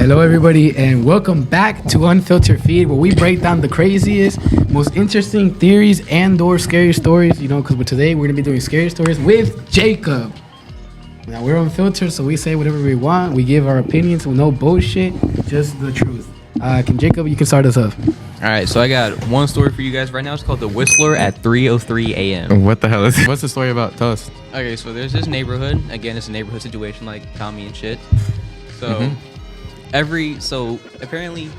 Hello, everybody, and welcome back to Unfiltered Feed, where we break down the craziest, most interesting theories and/or scary stories. Because today we're gonna be doing scary stories with Jacob. Now we're unfiltered, so we say whatever we want. We give our opinions with no bullshit, just the truth. Jacob, you can start us off. All right, so I got one story for you guys right now. It's called The Whistler at 3:03 a.m. What the hell is it? What's the story about? Tell us. Okay, so there's this neighborhood. Again, it's a neighborhood situation like Tommy and shit. So apparently,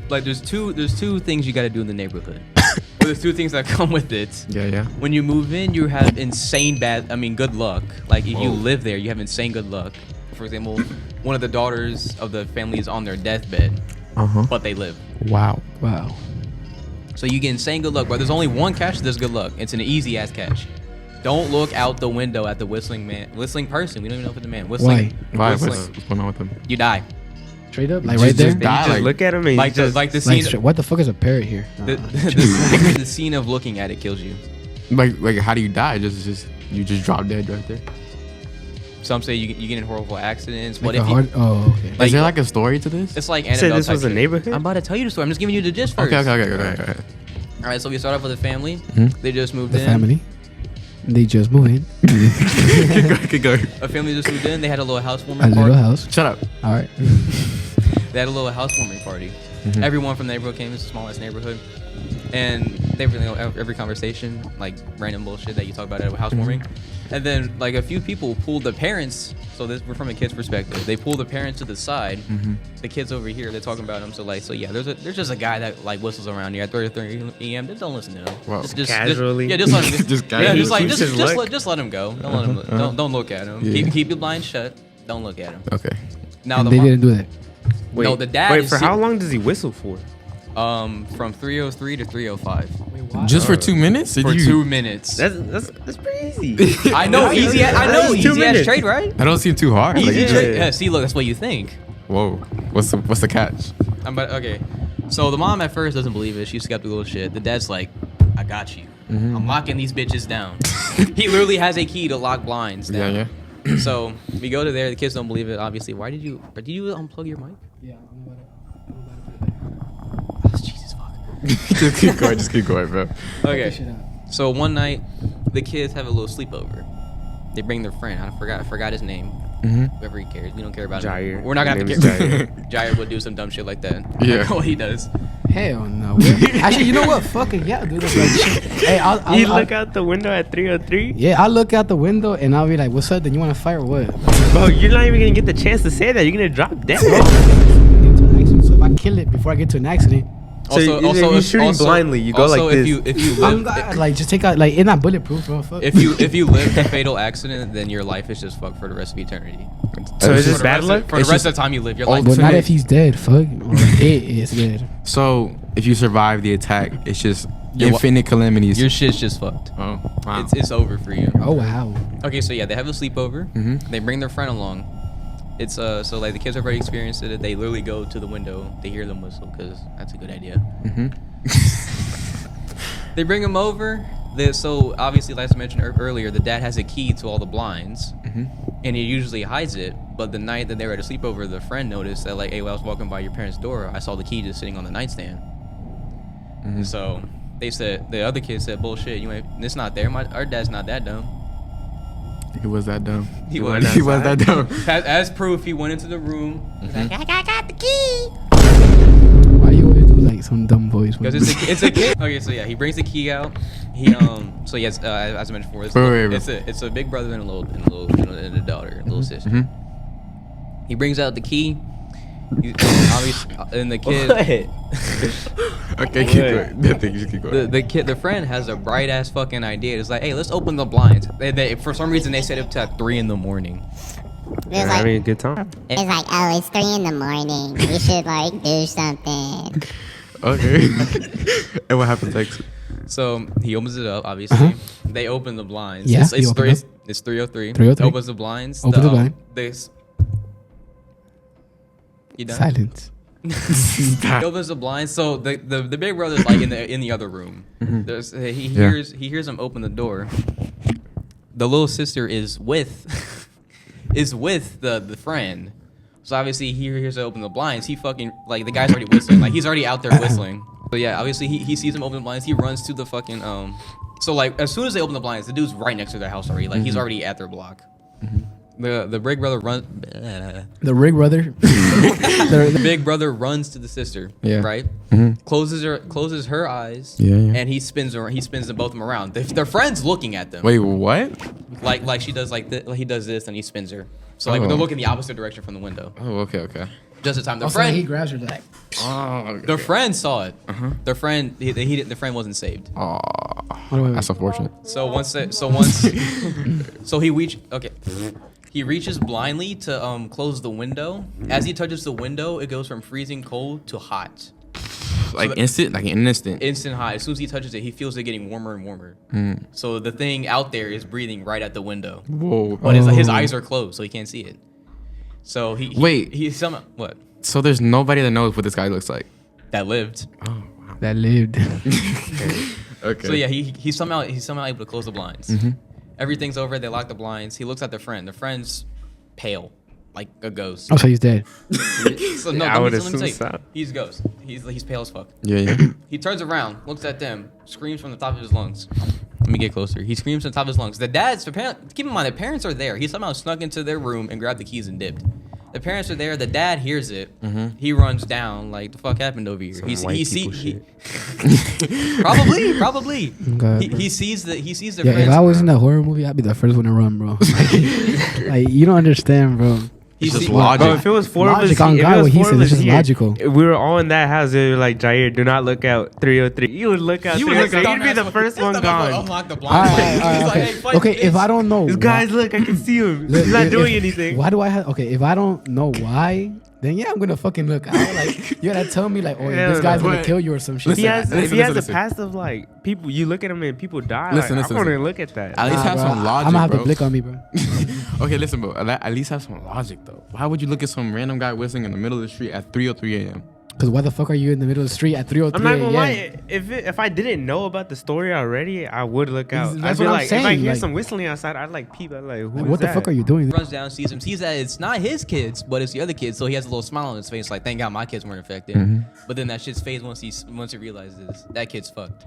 like there's two things you got to do in the neighborhood. Well, there's two things that come with it. Yeah. When you move in, you have good luck. Like if you live there, you have insane good luck. For example, one of the daughters of the family is on their deathbed, but they live. Wow. So you get insane good luck, but there's only one catch. There's good luck. It's an easy ass catch. Don't look out the window at the whistling person. We don't even know if it's a man. Whistling. Why? Whistling. What's going on with him? You die. Straight up, like right there. Just die. Just look at him and Like the scene. What the fuck is a parrot here? The scene of looking at it kills you. Like how do you die? You just drop dead right there. Some say you get in horrible accidents. Like What if you? okay. Is there like a story to this? It's like You said Annabelle this type was a shit. neighborhood? I'm about to tell you the story. I'm just giving you the gist first. Okay. All right, so we start off with a family. They just moved The in. family. They just moved in. Keep going. A family just moved in. They had a little housewarming A party. little house. Shut up. All right. They had a little housewarming party. Everyone from the neighborhood came. It's a small ass neighborhood, and they really know every conversation, like random bullshit that you talk about at a housewarming. And then like a few people pulled the parents. So we're from a kid's perspective. They pull the parents to the side. The kids over here, they're talking about them. There's just a guy that like whistles around here at 3:30 a.m. Just don't listen to him. Wow. Casually? Just let him. Just casually. Just let him go. Don't let him. Don't look at him. Yeah. Keep your blinds shut. Don't look at him. Okay. Now And they didn't do that. Wait, No, the dad Wait, is for se- how long does he whistle for? From 3:03 to 3:05 Just for 2 minutes? for 2 minutes. That's pretty easy. I know easy. I know 2 easy ass minutes. trade, right? That don't seem too hard. Like, Easy Yeah. trade. Yeah. See, look, that's what you think. whoa. What's the catch? Okay. So the mom at first doesn't believe it. She's skeptical as shit. The dad's like, I got you. I'm locking these bitches down. He literally has a key to lock blinds down. Yeah. So we go to there. The kids don't believe it. Obviously, why did you unplug your mic? Yeah, Jesus fuck. Just keep going, bro. Okay. So one night, the kids have a little sleepover. They bring their friend. I forgot his name. Whoever he cares. We don't care about Jair. him. We're not gonna have to His care. name Jair would do some dumb shit like that. Yeah. I know what he does. Hell no. Actually, you know what? Fucking yeah, dude. Like, hey, You look out the window at 3:03? Yeah, I'll look out the window and I'll be like, "What's up? Then you want to fight or what?" Bro, you're not even gonna get the chance to say that. You're gonna drop dead. So if I kill it before I get to an accident, So you're shooting blindly. You go also, like this. if you I'm live, like just take out like it's not bulletproof, bro. Fuck. if you live a fatal accident, then your life is just fucked for the rest of eternity. So is For this the bad rest luck? of, for the rest of the time you live, your life. but not alternate- if he's dead. Fuck. Or it is dead. So if you survive the attack, it's just Your- infinite calamities. Your shit's just fucked. Oh, wow. It's over for you. Oh wow. Okay, so yeah, they have a sleepover. They bring their friend along. It's so like the kids have already experienced it. They literally go to the window. They hear them whistle because that's a good idea. They bring him over. So obviously, like I mentioned earlier, the dad has a key to all the blinds, and he usually hides it. But the night that they were at a sleepover, the friend noticed that like, hey, while I was walking by your parents' door, I saw the key just sitting on the nightstand. So they said the other kid said, "Bullshit, it's not there. Our dad's not that dumb." He was that dumb. He was. He was that dumb. As proof, he went into the room. He's like, I got the key. Why you always do like some dumb voice? Because it's a kid. Okay, so yeah, he brings the key out. So yes, as I mentioned before, it's a big brother and and a daughter, a little sister. He brings out the key. Obviously, and the kid. Okay, keep going. Just keep going. The friend has a bright ass fucking idea. It's like, hey, let's open the blinds. For some reason, they set up to 3 in the morning. You're having a good time. It's like, oh, it's 3 in the morning. We should like do something. Okay. And what happens next? So he opens it up. Obviously, they open the blinds. Yeah, it's you open it. It's 3:03. 3:03. Opens the blinds. Open the blind. You done? Silence. He opens the blinds. So the big brother's like in the other room. He hears him open the door. The little sister is with the friend, So obviously he hears her open the blinds. He fucking like the guy's already whistling. Like he's already out there whistling. So yeah, obviously he sees him open the blinds. He runs to the fucking So like as soon as they open the blinds, the dude's right next to their house already. Like he's already at their block. The big brother runs. The Rig brother. The big brother runs to the sister. Yeah. Right. Closes her eyes. Yeah. And he spins her. He spins them both of them around. Their friend's looking at them. Wait, what? Like she does he does this and he spins her. So like they're looking the opposite direction from the window. Oh, okay. Just in time. The Also, friend he grabs her like. Oh, okay. The friend saw it. The friend the friend wasn't saved. Oh, Wait. that's unfortunate. So he reaches blindly to close the window. As he touches the window, it goes from freezing cold to hot. Like instant, like an instant. Instant hot. As soon as he touches it, he feels it getting warmer and warmer. So the thing out there is breathing right at the window. Whoa. But his eyes are closed, so he can't see it. So he somehow what? So there's nobody that knows what this guy looks like. That lived. That lived. Okay. So yeah, he's somehow able to close the blinds. Everything's over. They lock the blinds. He looks at their friend. The friend's pale, like a ghost. Oh, so he's dead. So no, Yeah, I would let me assume say, so. he's a ghost. He's pale as fuck. Yeah. He turns around, looks at them, screams from the top of his lungs. Let me get closer. He screams from the top of his lungs. Keep in mind, the parents are there. He somehow snuck into their room and grabbed the keys and dipped. The parents are there. The dad hears it. He runs down. Like, the fuck happened over here? Probably. God, He sees the yeah, friends. if I was in a horror movie, I'd be the first one to run, bro. Like you don't understand, bro. He Just see- logic. Bro, if it was four Logic of us, on if God, it was what he four said, of it's us just here, logical. if we were all in that house, they were like, Jair, do not look out 303. You would look out You would 303. look You'd be the first one gone. Unlock the All blind. right, okay. If I don't know, Guys, look, I can see him. Look, He's not if- doing anything. Why do I have? Okay, if I don't know why, then yeah, I'm gonna fucking look out. Like you gotta tell me, like, oh, Yeah, this guy's gonna but- kill you or some shit. If he has, Listen, if he has listen. a past of like people, you look at him and people die. Listen, like, listen, I want to listen. look at that. At least Nah, have bro, some logic, I'm gonna have bro. to blick on me, bro. Okay, listen, bro. At least have some logic, though. Why would you look at some random guy whistling in the middle of the street at 3:03 a.m.? Because why the fuck are you in the middle of the street at 3:03 I'm not gonna a.m.? lie. If I didn't know about the story already, I would look out. That's I'd be what I'm like, if I saying, hear like- some whistling outside, I'd like peep. I'd like, who Like, is what the that? fuck are you doing? Runs down, sees him, sees that it's not his kids, but it's the other kids. So he has a little smile on his face, like, thank God my kids weren't infected. But then that shit's phased once he realizes that kid's fucked.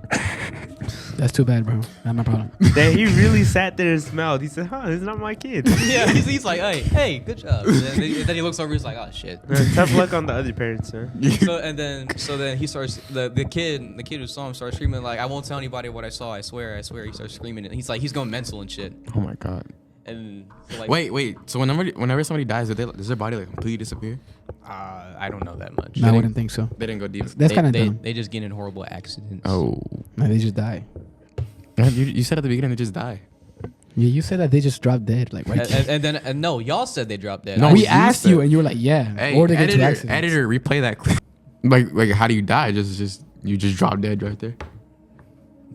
That's too bad, bro. Not my problem. That he really sat there and smelled. He said, "Huh, this is not my kid." Yeah, he's like, hey, good job. And then he looks over, he's like, oh shit. Tough luck on the other parents, sir. So then he starts the kid who saw him starts screaming like, I won't tell anybody what I saw. I swear. He starts screaming and he's going mental and shit. Oh my god. And so, like, Wait. So whenever somebody dies, does their body like completely disappear? I don't know that much. No, I wouldn't think so. They didn't go deep. That's kind of dumb. They just get in horrible accidents. Oh. No, they just die. You said at the beginning they just die. Yeah, you said that they just dropped dead, like right. And then no, y'all said they dropped dead. No, we you asked said- you, and you were like, yeah, Hey, or they get to editor, accidents. replay that clip. Like how do you die? Just you just drop dead right there.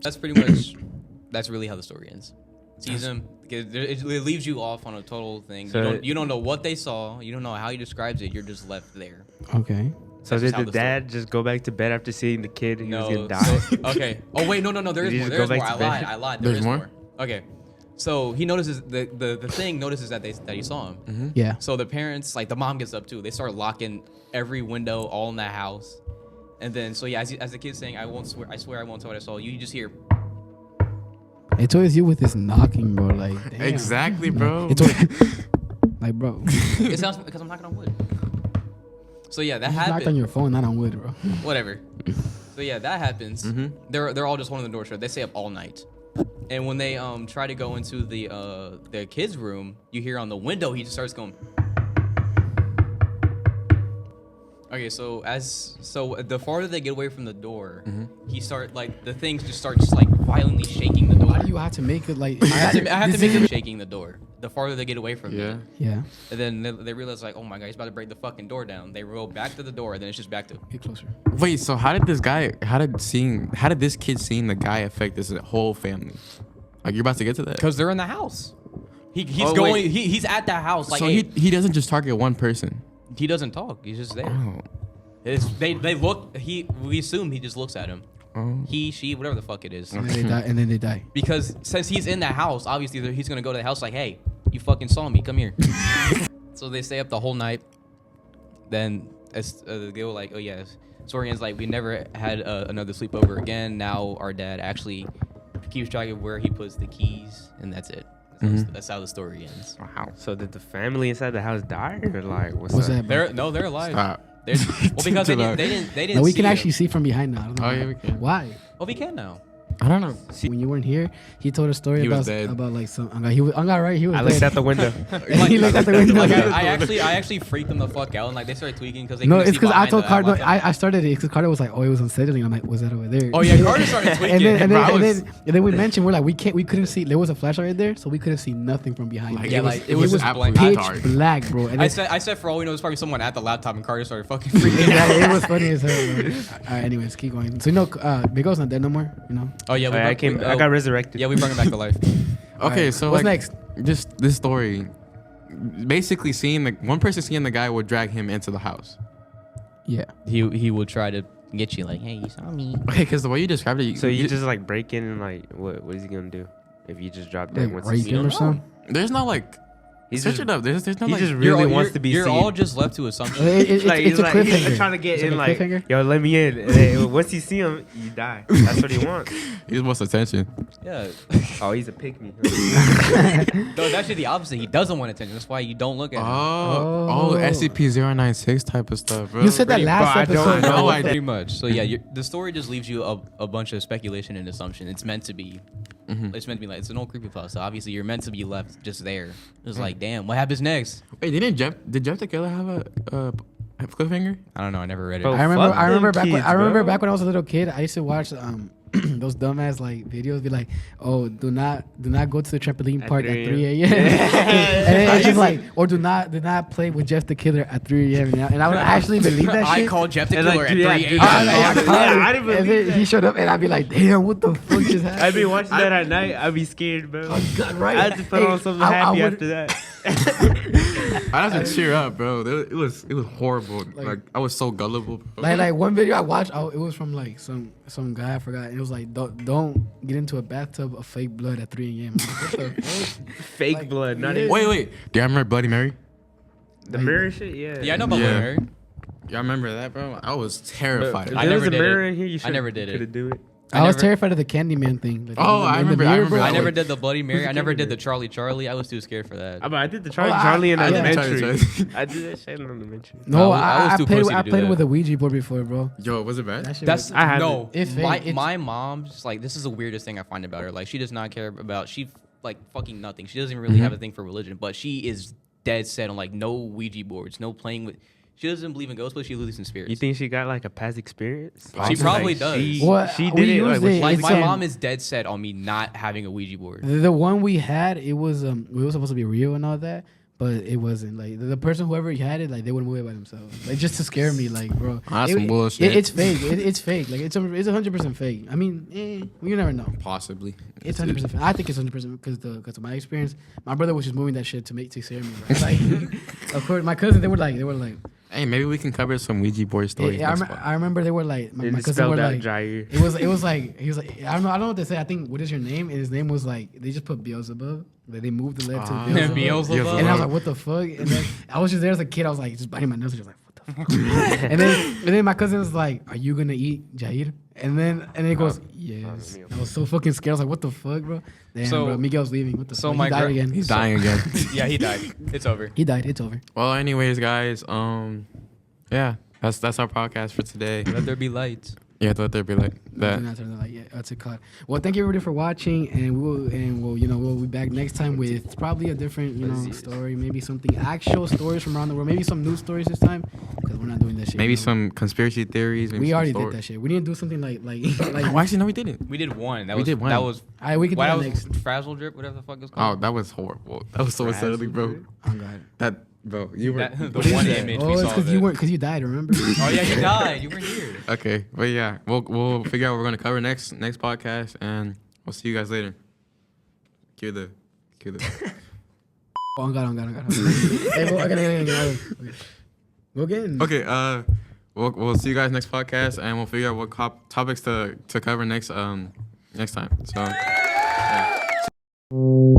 That's pretty much. That's really how the story ends. Sees him. It leaves you off on a total thing. So- you don't know what they saw. You don't know how he describes it. You're just left there. Okay. So That's did just how the the story- dad just go back to bed after seeing the kid who was No. gonna die? So, okay. Oh wait, no. There Did is he more. just There go is more. back I to bed? lied. There There's is more? more. Okay. So he notices the thing notices that he saw him. Yeah. So the parents, like the mom, gets up too. They start locking every window all in that house, and then so yeah, as the kid's saying, I swear I won't tell what I saw. You just hear. It's always you with this knocking, bro. Like damn. Exactly, bro. It's always, like, bro. It sounds because I'm knocking on wood. So yeah, that You knocked on happened. your phone, not on wood, bro. Whatever. So yeah, that happens. They're all just holding the door shut. They stay up all night. And when they try to go into the kid's room, you hear on the window he just starts going. Okay, so the farther they get away from the door, the things just start violently shaking the door. Why do you have to make it like? I have to make them shaking the door. The farther they get away from Yeah. it. Yeah. And then they realize like, oh my god, he's about to break the fucking door down. They roll back to the door, and then it's just back to. Get closer. Wait, so how did this kid seeing the guy affect this whole family? Like you're about to get to that. Because they're in the house. He's Oh, going. wait. He's at the house. Like So hey, he doesn't just target one person. he doesn't talk. He's just there. Oh. They look. We assume he just looks at him. Oh. He, she, whatever the fuck it is. And then they die. And then they die. Because since he's in the house, obviously he's gonna go to the house like, hey, you fucking saw me. Come here. So they stay up the whole night. Then they were like, oh yeah, Sorian's like, we never had another sleepover again. Now our dad actually keeps track of where he puts the keys, and that's it. That's how the story ends. Wow. So did the family inside the house die, or like what's What's up? that? Bro? They're alive. Stop. Well, because they didn't. No, we see can him. actually see from behind now. I don't know Oh, why. yeah, we can. Why? Oh, we can now. I don't know. When you weren't here, he told a story He was dead. about like some. He was right. He was. I looked dead. out the window. He looked out the window. Like I actually freaked them the fuck out, and like they started tweaking because they. No, couldn't it's see because I behind told the Carter. laptop. I started it because Carter was like, "Oh, it was unsettling." I'm like, "Was that over there?" Oh yeah, Carter started tweaking. and Bro, then we mentioned we're like we couldn't see. There was a flashlight right there, so we couldn't see nothing from behind. Like, it. yeah, it was, like, it was, just absolutely blank. pitch dark. black, bro. And I then- said for all we know, it's probably someone at the laptop, and Carter started fucking freaking yeah, out. it was funny as hell. Bro. All right, anyways, keep going. So Big O's not dead no more. You know. Oh yeah, I got resurrected. Yeah, we brought him back to life. Okay, Alright, so what's like, next? just this story, basically seeing one person seeing the guy would drag him into the house. Yeah. He would try to get you like, hey, you saw me. Okay, because the way you described it, So you just like break in and like what is he gonna do if you just drop dead Like once rape you see him him? or something. there's no like. He's Search just, it up. There's no he like. just really wants to be You're seen. all just left to assumptions. It's He's a like, cliffhanger. he's trying to get It's in like a like, cliffhanger? yo, let me in. And then once you see him, you die. That's what he wants. He just wants attention. Yeah. Oh, he's a pick me. No, it's actually the opposite. He doesn't want attention. That's why you don't look at him. Oh, SCP-096 type of stuff, bro. You said that last Bro, I don't episode. know. No idea. Pretty much. So yeah, the story just leaves you a bunch of speculation and assumption. It's meant to be. It's meant to be like it's an old creepypasta. So obviously, you're meant to be left just there. It's like, damn, what happens next? Wait, did Jeff the Killer have a cliffhanger? I don't know. I never read it. Bro, I remember. fuck I remember them back. kids, I remember bro. back when I was a little kid. I used to watch those dumbass like videos. Be like, oh, do not go to the trampoline park at 3 a.m. And it's just like, or do not play with Jeff the Killer at 3 a.m. And I would actually believe that I shit. called Jeff the And, Killer like, at 3 yeah, a.m. I didn't And believe then he showed up, and I'd be like, damn, what the fuck just happened? I'd be watching that at night. I'd be scared, bro. Oh, God, right. I had to put Hey, on something I happy would- after that. I had to cheer up, bro. It was horrible. Like I was so gullible. Bro. Like one video I watched, it was from like some guy I forgot. It was like don't get into a bathtub of fake blood at 3 a.m. Like, what the fuck? Fake Like, blood, not yeah. even Wait. Do you remember Bloody Mary? the mirror shit. Yeah. Yeah, I know about Yeah. Larry. Y'all remember that, bro? I was But terrified. if I there was never a did mirror it. in here, you I never did it. Could do it. I was never- terrified of the Candyman thing. Like, Oh, I in the remember- I mirror, remember bro. that I never one. did the Bloody Mary. I never did the Charlie. Charlie. I was too scared for that. I did the Charlie Oh, Charlie in I did elementary. Charlie. I did that shit in elementary. No, I was I too played. pussy to I do played that. with a Ouija board before, bro. Yo, was it bad? That shit That's was, I haven't. no. It's fake. It's- My mom just like this is the weirdest thing I find about her. Like she does not care about like fucking nothing. She doesn't really have a thing for religion, but she is dead set on like no Ouija boards, no playing with. She doesn't believe in ghosts, but she believes in spirits. You think she got like a past experience? She probably does. She We did it. used Like, was it. she like It's, my mom is dead set on me not having a Ouija board. the one we had. It was supposed to be real and all that, but it wasn't. Like the person whoever had it, like they wouldn't move it by themselves, like just to scare me. Like, bro, That's some bullshit. It's fake. It's fake. Like it's 100% fake. I mean, you never know. Possibly. It's 100%. I think it's 100% because of my experience. My brother was just moving that shit to scare me. Right? Like, of course, my cousin they were like, Hey, maybe we can cover some Ouija board stories. yeah, next spot. I remember they were like, my It cousin spelled were out like, Jair. it was like he was like, I don't know what they say. I think what is your name? And his name was like they just put Beelzebub. Like they moved the letter to Beelzebub. Beelzebub. And I was like, what the fuck? And then I was just there as a kid. I was like, just biting my nose. Just like, what the fuck? and then my cousin was like, are you gonna eat Jair? And then he goes, yes. I was so fucking scared. I was like, what the fuck, bro? Damn, So- bro. Miguel's leaving. What the so fuck? my He died gra- again. He's dying again. Yeah, he died. It's over. He died. It's over. Well, anyways, guys, yeah, that's our podcast for today. Let there be light. Yeah, let there be like that. Not turn the light yet. That's a cut. Well, thank you everybody for watching, and we'll be back next time with probably a different story, maybe something actual stories from around the world, maybe some news stories this time because we're not doing that shit. Maybe you know? some conspiracy theories. Maybe We some already story- did that shit. We didn't do something like Why actually no, we didn't. We did one. That We was did one. That was. All right, we can do Why that was next. Frazzle Drip, whatever the fuck it's Oh, called. that was horrible. That was so unsettling, bro. Oh god. That, bro, you were. That, the one image Oh, we it's saw. because of it. because you died. Remember? Oh yeah, you died. You weren't here. Okay, but yeah, we'll figure out what we're gonna cover next podcast, and we'll see you guys later. Cue the. Oh, God. Hey, well, okay. Go again. Okay, we'll see you guys next podcast, and we'll figure out what topics to cover next time. So. Yeah.